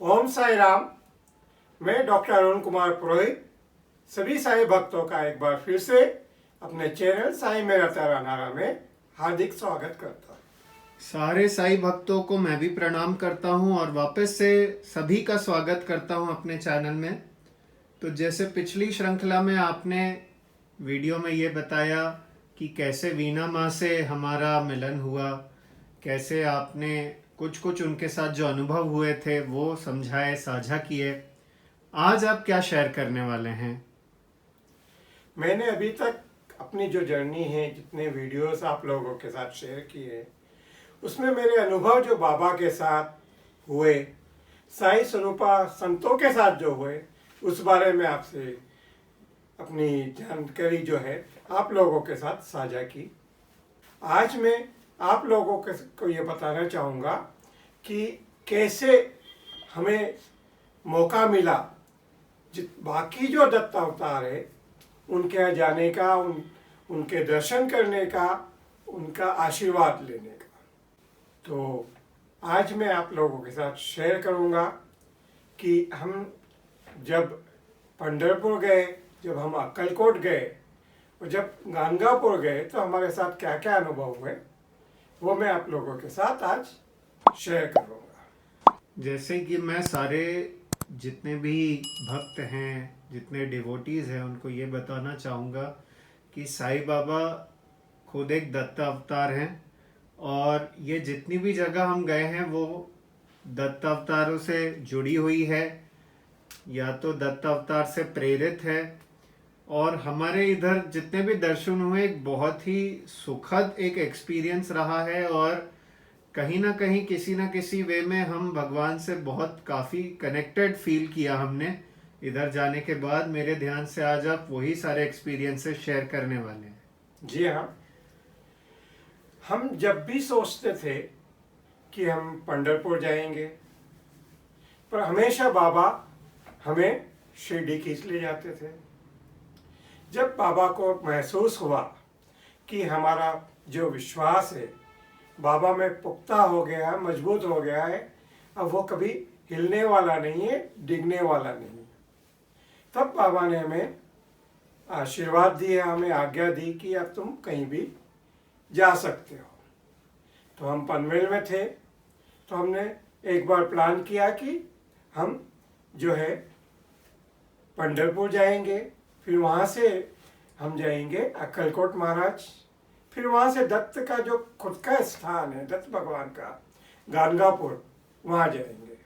ओम साई राम। मैं डॉक्टर अरुण कुमार पुरोहित सभी साई भक्तों का एक बार फिर से अपने चैनल साई मेरा तेरा नारा में हार्दिक स्वागत करता हूँ। सारे साई भक्तों को मैं भी प्रणाम करता हूं और वापस से सभी का स्वागत करता हूं अपने चैनल में। तो जैसे पिछली श्रृंखला में आपने वीडियो में ये बताया कि कैसे वीना माँ से हमारा मिलन हुआ, कैसे आपने कुछ कुछ उनके साथ जो अनुभव हुए थे वो समझाए, साझा किए। आज आप क्या शेयर करने वाले हैं? मैंने अभी तक अपनी जो जर्नी है, जितने वीडियोस आप लोगों के साथ शेयर किए, उसमें मेरे अनुभव जो बाबा के साथ हुए, साई स्वरूपा संतों के साथ जो हुए, उस बारे में आपसे अपनी जानकारी जो है आप लोगों के साथ साझा की। आज मैं आप लोगों को ये बताना चाहूँगा कि कैसे हमें मौका मिला बाकी जो दत्त अवतार है उनके यहाँ जाने का, उनके दर्शन करने का, उनका आशीर्वाद लेने का। तो आज मैं आप लोगों के साथ शेयर करूँगा कि हम जब पंढरपुर गए, जब हम अक्कलकोट गए और जब गाणगापुर गए तो हमारे साथ क्या क्या अनुभव हुए, वो मैं आप लोगों के साथ आज शेयर करूँगा। जैसे कि मैं सारे जितने भी भक्त हैं, जितने डिवोटीज हैं, उनको ये बताना चाहूँगा कि साईं बाबा खुद एक दत्त अवतार हैं और ये जितनी भी जगह हम गए हैं वो दत्त अवतारों से जुड़ी हुई है या तो दत्त अवतार से प्रेरित है। और हमारे इधर जितने भी दर्शन हुए एक बहुत ही सुखद एक एक्सपीरियंस रहा है और कहीं ना कहीं किसी ना किसी वे में हम भगवान से बहुत काफ़ी कनेक्टेड फील किया हमने इधर जाने के बाद। मेरे ध्यान से आज आप वही सारे एक्सपीरियंसेस शेयर करने वाले हैं। जी हाँ, हम जब भी सोचते थे कि हम पंढरपुर जाएंगे, पर हमेशा बाबा हमें शिरडी खींच ले जाते थे। जब बाबा को महसूस हुआ कि हमारा जो विश्वास है बाबा में पुख्ता हो गया है, मजबूत हो गया है, अब वो कभी हिलने वाला नहीं है, डिगने वाला नहीं है, तब बाबा ने हमें आशीर्वाद दिया, हमें आज्ञा दी कि अब तुम कहीं भी जा सकते हो। तो हम पनवेल में थे, तो हमने एक बार प्लान किया कि हम जो है पंढरपुर जाएंगे, फिर वहाँ से हम जाएंगे अक्कलकोट महाराज, फिर वहाँ से दत्त का जो खुद का स्थान है, दत्त भगवान का गाणगापुर, वहाँ जाएंगे।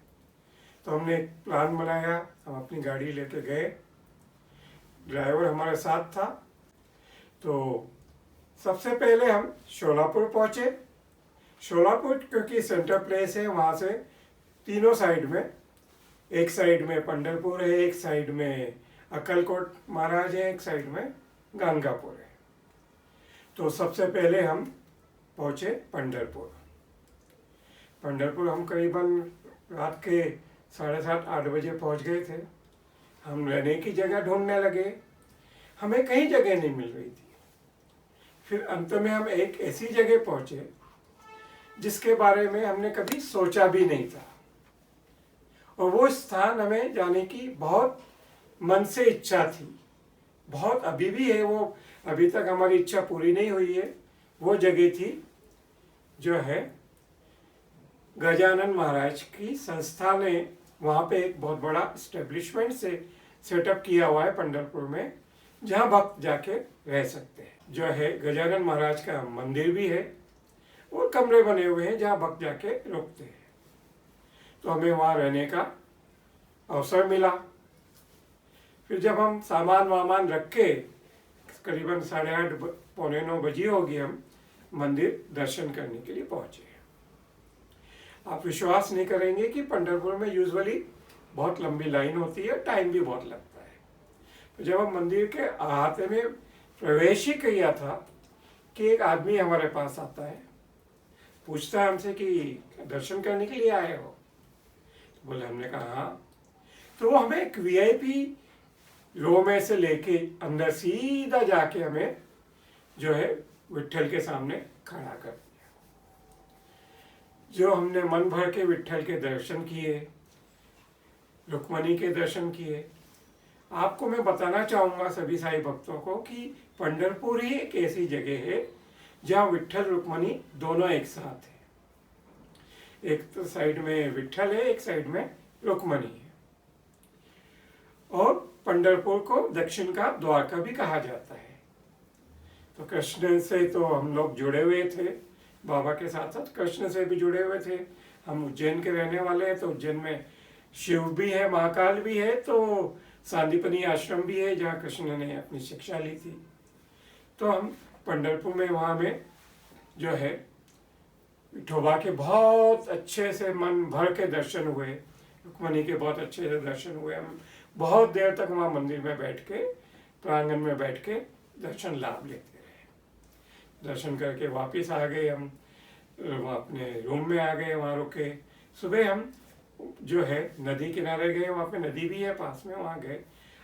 तो हमने एक प्लान बनाया, हम अपनी गाड़ी लेके गए, ड्राइवर हमारे साथ था। तो सबसे पहले हम शोलापुर पहुँचे। शोलापुर क्योंकि सेंटर प्लेस है, वहाँ से तीनों साइड में, एक साइड में पंढरपुर है, एक साइड में अक्कलकोट महाराज है, एक साइड में गाणगापुर है। तो सबसे पहले हम पहुँचे पंढरपुर। पंढरपुर हम करीबन रात के 7:30-8 बजे पहुँच गए थे। हम रहने की जगह ढूंढने लगे, हमें कहीं जगह नहीं मिल रही थी। फिर अंत में हम एक ऐसी जगह पहुँचे जिसके बारे में हमने कभी सोचा भी नहीं था, और वो स्थान हमें जाने की बहुत मन से इच्छा थी, बहुत अभी भी है वो, अभी तक हमारी इच्छा पूरी नहीं हुई है। वो जगह थी जो है गजानन महाराज की संस्था ने वहाँ पे एक बहुत बड़ा इस्टेब्लिशमेंट से सेटअप किया हुआ है पंढरपुर में, जहाँ भक्त जाके रह सकते हैं। जो है गजानन महाराज का मंदिर भी है और कमरे बने हुए हैं जहाँ भक्त जाके रुकते हैं। तो हमें वहाँ रहने का अवसर मिला। फिर जब हम सामान वामान रख के करीबन 8:30 पौने 9 बजे होगी, हम मंदिर दर्शन करने के लिए पहुँचे। आप विश्वास नहीं करेंगे कि पंढरपुर में यूजुअली बहुत लंबी लाइन होती है, टाइम भी बहुत लगता है। तो जब हम मंदिर के अहाते में प्रवेश ही किया था कि एक आदमी हमारे पास आता है, पूछता है हमसे कि दर्शन करने के लिए आए हो? तो बोले, हमने कहा हाँ। तो वो हमें एक वीआईपी रो में से लेके अंदर सीधा जाके हमें जो है विट्ठल के सामने खड़ा कर दिया। जो हमने मन भर के विट्ठल के दर्शन किए, रुक्मणी के दर्शन किए। आपको मैं बताना चाहूँगा सभी साईं भक्तों को कि पंढरपुर ही एक ऐसी जगह है जहाँ विट्ठल रुक्मणी दोनों एक साथ है। एक तो साइड में विट्ठल है, एक साइड में रुक्मणी है। और पंढरपुर को दक्षिण का द्वारका भी कहा जाता है। तो कृष्ण से तो हम लोग जुड़े हुए थे, बाबा के साथ साथ कृष्ण से भी जुड़े हुए थे। हम उज्जैन के रहने वाले हैं, तो उज्जैन में शिव भी है, महाकाल भी है, तो सांदीपनी आश्रम भी है जहाँ कृष्ण ने अपनी शिक्षा ली थी। तो हम पंढरपुर में वहाँ में जो है विठोबा के बहुत अच्छे से मन भर के दर्शन हुए, रुक्मणी के बहुत अच्छे से दर्शन हुए। हम बहुत देर तक वहाँ मंदिर में बैठ के, प्रांगण में बैठ के दर्शन लाभ लेते रहे। दर्शन करके वापस आ गए हम, अपने रूम में आ गए, वहाँ रुके। सुबह हम जो है नदी किनारे गए, वहाँ पे नदी भी है पास में, वहाँ गए।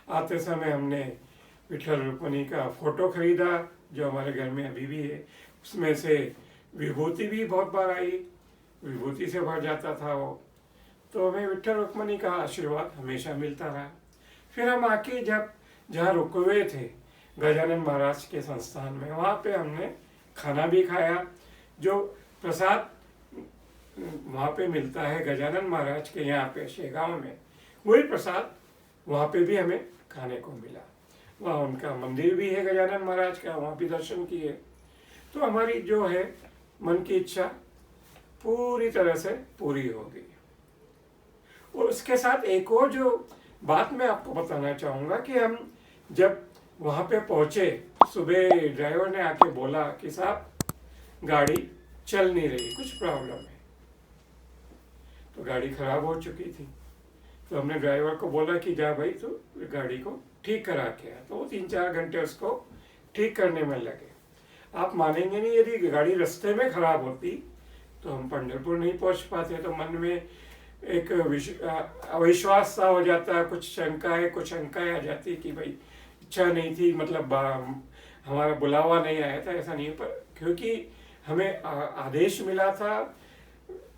आते समय हमने विठल रुक्मणी का फोटो खरीदा जो हमारे घर में अभी भी है। उसमें से विभूति भी बहुत बार आई, विभूति से भर जाता था वो। तो हमें विठल रुक्मणी का आशीर्वाद हमेशा मिलता रहा। फिर हम आके जब जहाँ रुके हुए थे गजानन महाराज के संस्थान में, वहाँ पे हमने खाना भी खाया। जो प्रसाद वहाँ पे मिलता है गजानन महाराज के यहाँ पे शेगांव में, वही प्रसाद वहाँ पे भी हमें खाने को मिला। वहाँ उनका मंदिर भी है गजानन महाराज का, वहाँ भी दर्शन किए। तो हमारी जो है मन की इच्छा पूरी तरह से पूरी हो गई। और उसके साथ एक और जो बात मैं आपको बताना चाहूँगा कि हम जब वहाँ पे पहुँचे, सुबह ड्राइवर ने आके बोला कि साहब गाड़ी चल नहीं रही, कुछ प्रॉब्लम है। तो गाड़ी खराब हो चुकी थी। तो हमने ड्राइवर को बोला कि जा भाई तो गाड़ी को ठीक करा के आ। तो वो 3-4 घंटे उसको ठीक करने में लगे। आप मानेंगे नहीं, यदि गाड़ी रास्ते में खराब होती तो हम पंढरपुर नहीं पहुंच पाते। तो मन में एक अविश्वास सा हो जाता, कुछ शंकाएं आ जाती कि भाई इच्छा नहीं थी, मतलब हमारा बुलावा नहीं आया था, ऐसा नहीं। पर क्योंकि हमें आदेश मिला था,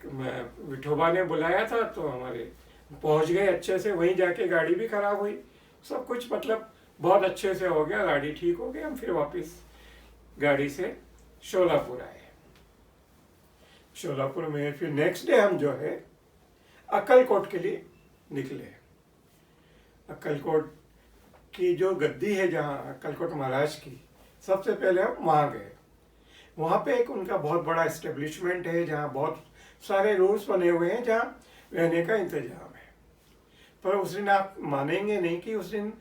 विठोबा ने बुलाया था, तो हमारे पहुंच गए अच्छे से। वहीं जाके गाड़ी भी खराब हुई, सब कुछ मतलब बहुत अच्छे से हो गया, गाड़ी ठीक हो गई। हम फिर वापस गाड़ी से शोलापुर आए। शोलापुर में फिर नेक्स्ट डे हम जो है अक्कलकोट के लिए निकले। अक्कलकोट की जो गद्दी है जहाँ अक्कलकोट महाराज की, सबसे पहले हम वहाँ गए। वहाँ पे एक उनका बहुत बड़ा एस्टेब्लिशमेंट है जहाँ बहुत सारे रूम्स बने हुए हैं जहाँ रहने का इंतजाम है। पर उस दिन आप मानेंगे नहीं कि उस दिन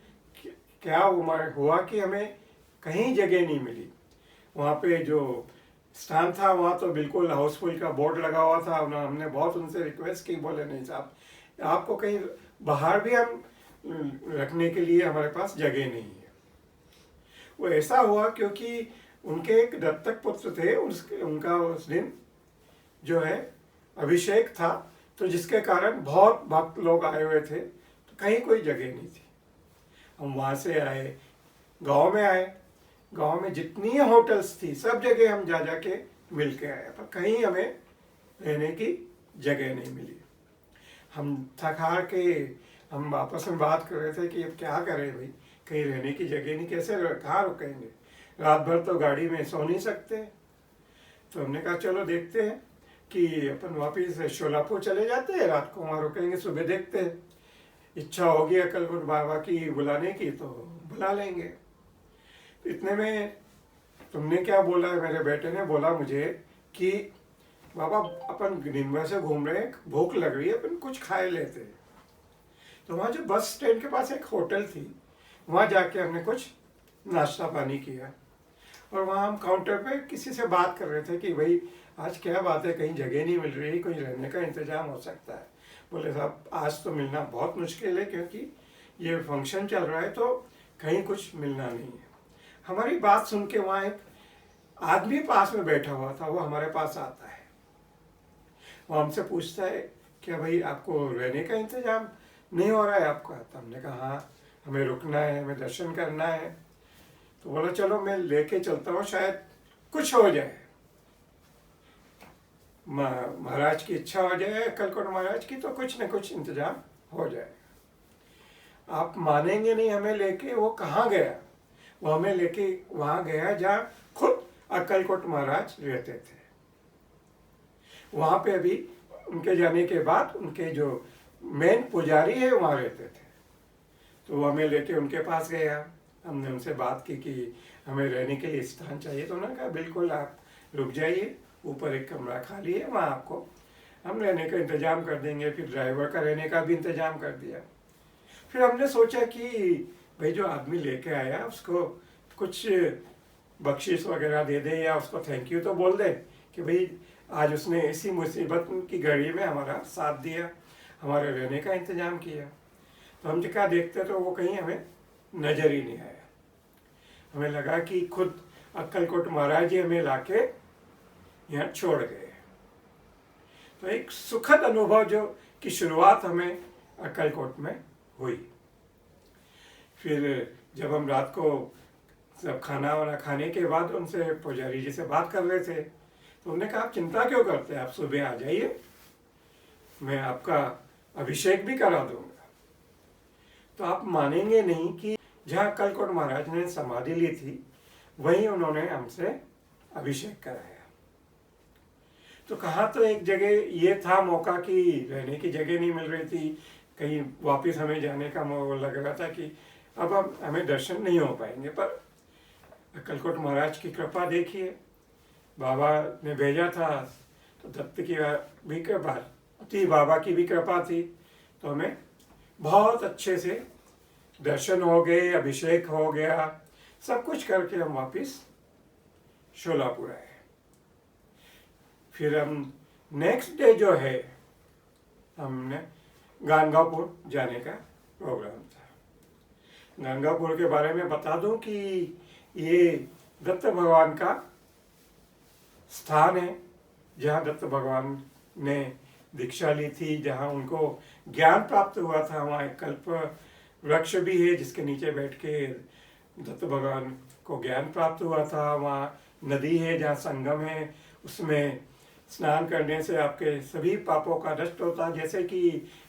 क्या हुआ कि हमें कहीं जगह नहीं मिली। वहाँ पे जो स्थान था वहाँ तो बिल्कुल हाउसफुल का बोर्ड लगा हुआ था। हमने बहुत उनसे रिक्वेस्ट की, बोले नहीं साहब आपको कहीं बाहर भी हम रखने के लिए हमारे पास जगह नहीं है। वो ऐसा हुआ क्योंकि उनके एक दत्तक पुत्र थे, उनका उस दिन जो है अभिषेक था, तो जिसके कारण बहुत भक्त लोग आए हुए थे, तो कहीं कोई जगह नहीं थी। हम वहाँ से आए, गांव में आए। गांव में जितनी होटल्स थी सब जगह हम जा जाके मिल के आए, पर कहीं हमें रहने की जगह नहीं मिली। हम थक हार के हम आपस में बात कर रहे थे कि अब क्या करें भाई, कहीं रहने की जगह नहीं, कैसे कहाँ रुकेंगे, रात भर तो गाड़ी में सो नहीं सकते। तो हमने कहा चलो देखते हैं कि अपन वापिस शोलापुर चले जाते हैं, रात को वहाँ रुकेंगे, सुबह देखते हैं। इच्छा होगी अक्कलकोट बाबा की बुलाने की तो बुला लेंगे। तो इतने में तुमने क्या बोला, मेरे बेटे ने बोला मुझे कि बाबा अपन दिन भर से घूम रहे हैं, भूख लग रही है, अपन कुछ खाए लेते हैं। तो वहाँ जो बस स्टैंड के पास एक होटल थी, वहाँ जाके हमने कुछ नाश्ता पानी किया। और वहाँ हम काउंटर पे किसी से बात कर रहे थे कि भाई आज क्या बात है, कहीं जगह नहीं मिल रही, कोई रहने का इंतजाम हो सकता है। बोले साहब आज तो मिलना बहुत मुश्किल है क्योंकि ये फंक्शन चल रहा है, तो कहीं कुछ मिलना नहीं है। हमारी बात सुन के वहाँ एक आदमी पास में बैठा हुआ था, वो हमारे पास आता है। वो हमसे पूछता है क्या भाई आपको रहने का इंतजाम नहीं हो रहा है आपका? तो हमने कहा हाँ हमें रुकना है, हमें दर्शन करना है। तो बोला चलो मैं लेके चलता हूँ, शायद कुछ हो जाए, महाराज की इच्छा हो जाए, अक्कलकोट महाराज की, तो कुछ न कुछ इंतजाम हो जाए। आप मानेंगे नहीं, हमें लेके वो कहाँ गया? वो हमें लेके वहाँ गया जहाँ खुद अक्कलकोट महाराज रहते थे। वहाँ पे अभी उनके जाने के बाद उनके जो मेन पुजारी है वहाँ रहते थे, तो वो हमें लेके उनके पास गया। हमने उनसे बात की कि हमें रहने के लिए स्थान चाहिए, तो उन्होंने कहा बिल्कुल आप रुक जाइए, ऊपर एक कमरा खाली है, वहाँ आपको हम रहने का इंतज़ाम कर देंगे। फिर ड्राइवर का रहने का भी इंतज़ाम कर दिया। फिर हमने सोचा कि भाई जो आदमी लेके आया उसको कुछ बख्शिश वगैरह दे दे या उसको थैंक यू तो बोल दे कि भाई आज उसने ऐसी मुसीबत की घड़ी में हमारा साथ दिया, हमारे रहने का इंतज़ाम किया। तो हम क्या देखते तो वो कहीं हमें नज़र ही नहीं आया। हमें लगा कि खुद अक्कलकोट महाराज जी हमें लाके यहाँ छोड़ गए। तो एक सुखद अनुभव जो की शुरुआत हमें अक्कलकोट में हुई। फिर जब हम रात को सब खाना वाना खाने के बाद उनसे पुजारी जी से बात कर रहे थे, तो उन्होंने कहा आप चिंता क्यों करते हैं, आप सुबह आ जाइए, मैं आपका अभिषेक भी करा दूंगा। तो आप मानेंगे नहीं कि जहाँ अक्कलकोट महाराज ने समाधि ली थी वहीं उन्होंने हमसे अभिषेक कराया। तो कहाँ तो एक जगह ये था मौका कि रहने की जगह नहीं मिल रही थी, कहीं वापस हमें जाने का मौका लग रहा था कि अब हम हमें दर्शन नहीं हो पाएंगे। पर अक्कलकोट महाराज की कृपा देखिए, बाबा ने भेजा था तो दत्त की भी कृपा थी, बाबा की भी कृपा थी, तो हमें बहुत अच्छे से दर्शन हो गए, अभिषेक हो गया, सब कुछ करके हम वापस शोलापुर आए। फिर हम नेक्स्ट डे जो है हमने गाणगापुर जाने का प्रोग्राम था। गाणगापुर के बारे में बता दूं कि ये दत्त भगवान का स्थान है, जहाँ दत्त भगवान ने दीक्षा ली थी, जहाँ उनको ज्ञान प्राप्त हुआ था। वहाँ एक कल्प वृक्ष भी है जिसके नीचे बैठ के दत्त भगवान को ज्ञान प्राप्त हुआ था। वहाँ नदी है जहाँ संगम है, उसमें स्नान करने से आपके सभी पापों का नष्ट होता है। जैसे कि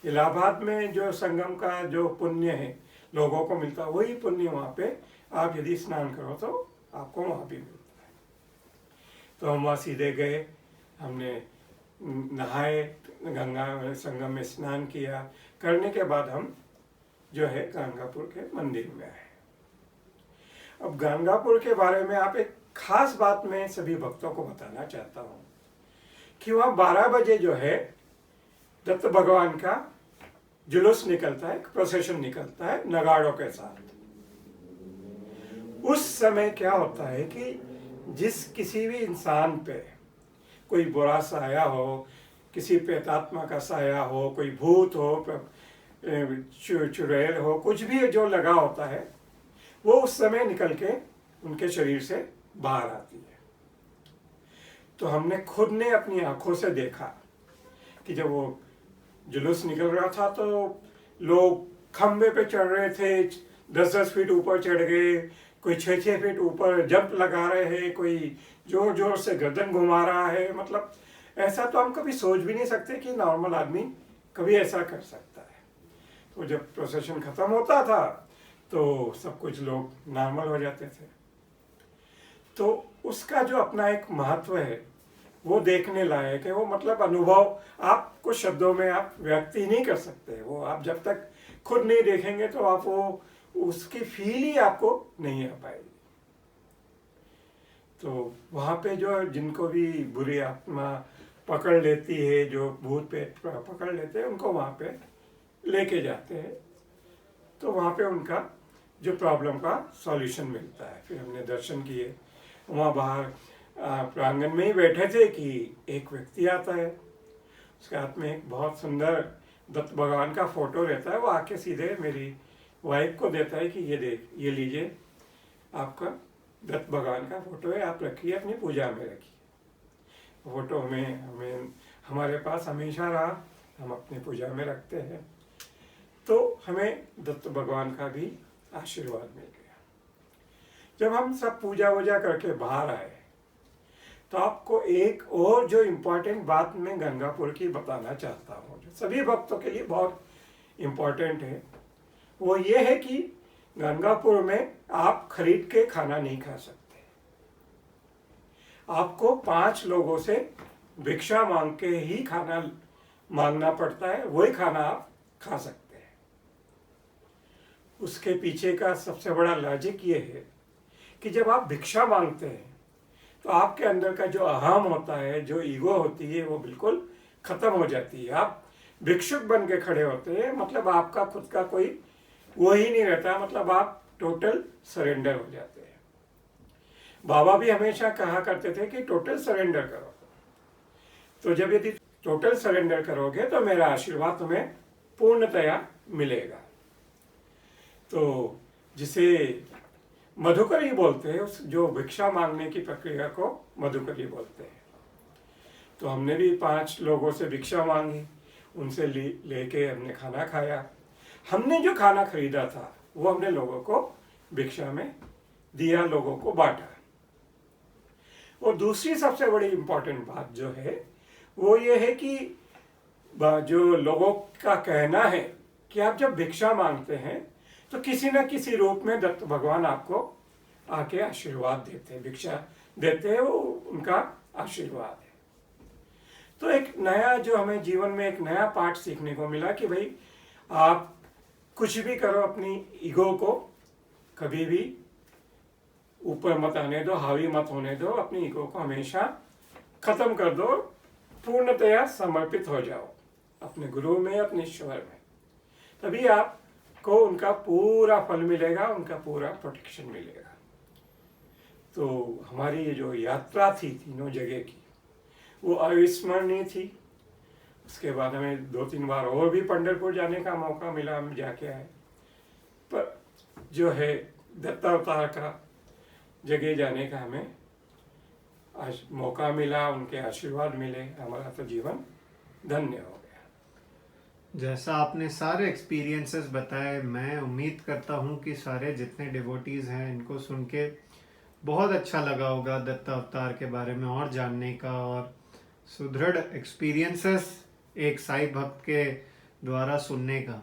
इलाहाबाद में जो संगम का जो पुण्य है लोगों को मिलता है, वही पुण्य वहाँ पे आप यदि स्नान करो तो आपको वहाँ भी मिलता है। तो हम वहाँ सीधे गए, हमने नहाए, गंगा संगम में स्नान किया। करने के बाद हम जो है गाणगापुर के मंदिर में आए। अब गाणगापुर के बारे में आप एक खास बात मैं सभी भक्तों को बताना चाहता हूँ कि वहाँ 12 बजे जो है दत्त भगवान का जुलूस निकलता है, प्रोसेशन निकलता है नगाड़ों के साथ। उस समय क्या होता है कि जिस किसी भी इंसान पे कोई बुरा साया हो, किसी प्रेतात्मा का साया हो, कोई भूत हो, चुड़ैल हो, कुछ भी जो लगा होता है वो उस समय निकल के उनके शरीर से बाहर आती है। तो हमने खुद ने अपनी आंखों से देखा कि जब वो जुलूस निकल रहा था तो लोग खंबे पे चढ़ रहे थे, 10-10 फीट ऊपर चढ़ गए, कोई 6-6 फीट ऊपर जंप लगा रहे हैं, कोई जोर जोर से गर्दन घुमा रहा है। मतलब ऐसा तो हम कभी सोच भी नहीं सकते कि नॉर्मल आदमी कभी ऐसा कर सकता है। तो जब प्रोसेशन खत्म होता था तो सब कुछ लोग नॉर्मल हो जाते थे। तो उसका जो अपना एक महत्व है वो देखने लायक है। वो मतलब अनुभव आपको शब्दों में आप व्यक्त ही नहीं कर सकते। वो आप जब तक खुद नहीं देखेंगे तो आप वो उसकी फील ही आपको नहीं आ पाएगी। तो वहाँ पे जो जिनको भी बुरी आत्मा पकड़ लेती है, जो भूत पेट पकड़ लेते हैं, उनको वहाँ पे लेके जाते हैं, तो वहाँ पे उनका जो प्रॉब्लम का सॉल्यूशन मिलता है। फिर हमने दर्शन किए, वहाँ बाहर प्रांगण में ही बैठे थे कि एक व्यक्ति आता है, उसके हाथ में एक बहुत सुंदर दत्त भगवान का फोटो रहता है। वो आके सीधे मेरी वाइफ को देता है कि ये देख, ये लीजिए, आपका दत्त भगवान का फोटो है, आप रखिए, अपनी पूजा में रखिए। फोटो हमें हमारे पास हमेशा रहा, हम अपनी पूजा में रखते हैं। तो हमें दत्त भगवान का भी आशीर्वाद मिल गया। जब हम सब पूजा वूजा करके बाहर आए तो आपको एक और जो इम्पोर्टेंट बात मैं गंगापुर की बताना चाहता हूँ, जो सभी भक्तों के लिए बहुत इम्पोर्टेंट है। वो ये है कि गंगापुर में आप खरीद के खाना नहीं खा सकते। आपको 5 लोगों से भिक्षा मांग के ही खाना मांगना पड़ता है, वही खाना आप खा सकते हैं। उसके पीछे का सबसे बड़ा लॉजिक ये है कि जब आप भिक्षा मांगते हैं तो आपके अंदर का जो अहम होता है, जो ईगो होती है, वो बिल्कुल खत्म हो जाती है। आप भिक्षुक बन के खड़े होते हैं, मतलब आपका खुद का कोई वो ही नहीं रहता, मतलब आप टोटल सरेंडर हो जाते हैं। बाबा भी हमेशा कहा करते थे कि टोटल सरेंडर करो। तो जब यदि टोटल सरेंडर करोगे तो मेरा आशीर्वाद तुम्हें पूर्णतया मिलेगा। तो जिसे मधुकरी बोलते हैं, उस जो भिक्षा मांगने की प्रक्रिया को मधुकरी बोलते हैं। तो हमने भी 5 लोगों से भिक्षा मांगी, उनसे लेके हमने खाना खाया। हमने जो खाना खरीदा था वो हमने लोगों को भिक्षा में दिया, लोगों को बांटा। और दूसरी सबसे बड़ी इम्पोर्टेंट बात जो है वो ये है कि जो लोगों का कहना है कि आप जब भिक्षा मांगते हैं तो किसी न किसी रूप में दत्त भगवान आपको आके आशीर्वाद देते हैं, भिक्षा देते हैं, वो उनका आशीर्वाद है। तो एक नया जो हमें जीवन में एक नया पाठ सीखने को मिला कि भाई आप कुछ भी करो, अपनी ईगो को कभी भी ऊपर मत आने दो, हावी मत होने दो। अपनी ईगो को हमेशा खत्म कर दो, पूर्णतया समर्पित हो जाओ अपने गुरु में, अपने ईश्वर में। तभी आपको उनका पूरा फल मिलेगा, उनका पूरा प्रोटेक्शन मिलेगा। तो हमारी ये जो यात्रा थी तीनों जगह की, वो अविस्मरणीय थी। उसके बाद हमें 2-3 बार और भी पंढरपुर जाने का मौका मिला, हम जाके आए। पर जो है दत्तावतार का जगह जाने का हमें आज मौका मिला, उनके आशीर्वाद मिले, हमारा तो जीवन धन्य हो गया। जैसा आपने सारे एक्सपीरियंसेस बताए, मैं उम्मीद करता हूँ कि सारे जितने डिवोटीज हैं इनको सुन के बहुत अच्छा लगा होगा दत्त अवतार के बारे में और जानने का, और सुदृढ़ एक्सपीरियंसेस एक साईं भक्त के द्वारा सुनने का।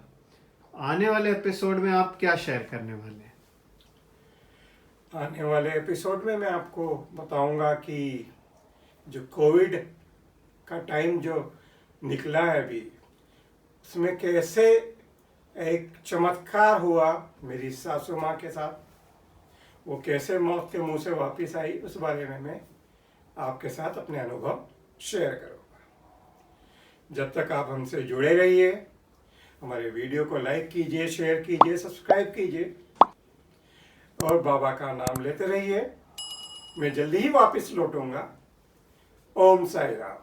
आने वाले एपिसोड में आप क्या शेयर करने वाले हैं? आने वाले एपिसोड में मैं आपको बताऊंगा कि जो कोविड का टाइम जो निकला है अभी, उसमें कैसे एक चमत्कार हुआ मेरी सासू माँ के साथ। वो कैसे मौत के मुंह से वापस आई, उस बारे में मैं आपके साथ अपने अनुभव शेयर करूँगा। जब तक आप हमसे जुड़े रहिए, हमारे वीडियो को लाइक कीजिए, शेयर कीजिए, सब्सक्राइब कीजिए और बाबा का नाम लेते रहिए। मैं जल्दी ही वापस लौटूंगा। ओम साई राम।